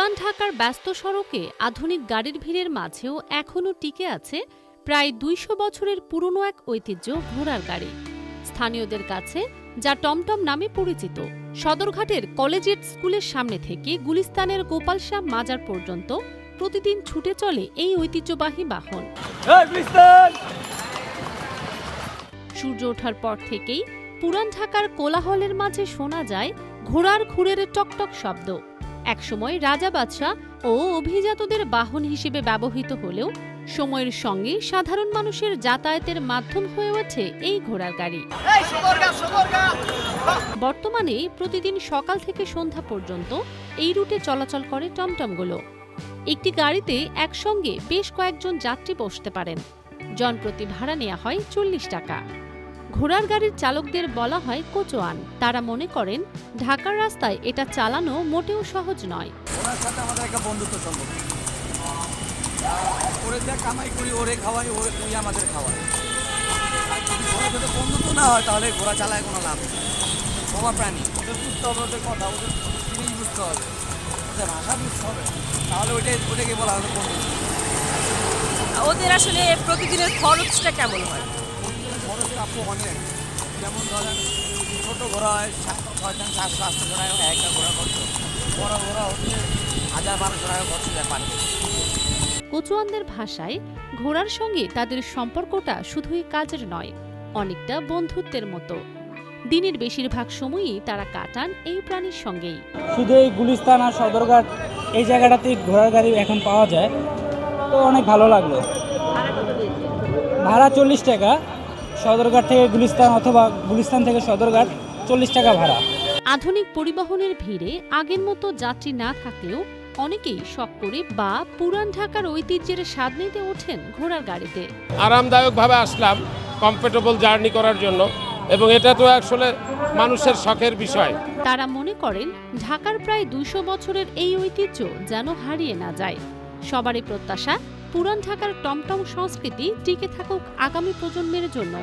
পুরান ঢাকার ব্যস্ত সড়কে আধুনিক গাড়ির ভিড়ের মাঝেও এখনও টিকে আছে প্রায় ২০০ বছরের পুরনো এক ঐতিহ্য ঘোড়ার গাড়ি। স্থানীয়দের কাছে যা টমটম নামে পরিচিত। সদরঘাটের কলেজিয়েট স্কুলের সামনে থেকে গুলিস্তানের গোপাল শাহ মাজার পর্যন্ত প্রতিদিন ছুটে চলে এই ঐতিহ্যবাহী বাহন। সূর্য ওঠার পর থেকেই পুরান ঢাকার কোলাহলের মাঝে শোনা যায় ঘোড়ার খুরের টকটক শব্দ। একসময় রাজা বাদশাহ ও অভিজাতদের বাহন হিসেবে ব্যবহৃত হলেও সময়ের সঙ্গে সাধারণ মানুষের যাতায়াতের মাধ্যম হয়ে ওঠে এই ঘোড়ার গাড়ি। বর্তমানে প্রতিদিন সকাল থেকে সন্ধ্যা পর্যন্ত এই রুটে চলাচল করে টমটমগুলো। একটি গাড়িতে একসঙ্গে বেশ কয়েকজন যাত্রী বসতে পারেন। জনপ্রতি ভাড়া নেওয়া হয় ৪০ টাকা। ঘোড়ার গাড়ির চালকদের বলা হয় কোচোয়ান। তারা মনে করেন ঢাকার রাস্তায় এটা চালানো মোটেও সহজ নয়। ওনার সাথে আমাদের একটা বন্ধুত্ব সম্পর্ক। ওরে যা কামাই করি ওরে খাওয়াই, ওই আমাদের খাওয়াই। আর যদি ওরা যদি বন্ধুত্ব না হয় তাহলে ঘোড়া চালায় কোনো লাভ নেই। বোমা প্রাণী, ওদের বুঝতে হবে, ওদের কথা, ওদের জিনিস বুঝতে হবে, ওদের ভাষা বুঝতে হবে, তাহলে ওটাকে বলা হবে বন্ধুত্ব। ওদের আসলে প্রতিদিনের খরচটা কেমন হয়? খরচ প্রাপ্য অনেক। যেমন ধরেন ছোটো ঘোড়া হয় 700-800 টাকা একটা ঘোড়া খরচ, বড় ঘোড়া হচ্ছে 1000-1200 টাকা খরচ যায় পার ডে। কোচোয়ানদের ভাষায় ঘোড়ার সঙ্গে তাদের সম্পর্কটা শুধুই কাজের নয়, অনেকটা বন্ধুত্বের মতো। দিনের বেশিরভাগ সময়ই তারা কাটান এই প্রাণীর সঙ্গেই। শুধু এই গুলিস্তান আর সদরঘাট এই জায়গাটাতেই ঘোড়ার গাড়ি এখন পাওয়া যায়, তো অনেক ভালো লাগলো। ভাড়া ৪০ টাকা, সদরঘাট থেকে গুলিস্তান অথবা গুলিস্তান থেকে সদরঘাট ৪০ টাকা ভাড়া। আধুনিক পরিবহনের ভিড়ে আগের মতো যাত্রী না থাকলেও অনেকেই শখ করে বা পুরান ঢাকার ঐতিহ্যের স্বাদ নিতে ওঠেন ঘোড়ার গাড়িতে। আরামদায়কভাবে আসলাম কমফোর্টেবল জার্নি করার জন্য, এবং এটা তো আসলে মানুষের শখের বিষয়। তারা মনে করেন ঢাকার প্রায় ২০০ বছরের এই ঐতিহ্য যেন হারিয়ে না যায়। সবারই প্রত্যাশা পুরান ঢাকার টমটম সংস্কৃতি টিকে থাকুক আগামী প্রজন্মের জন্য।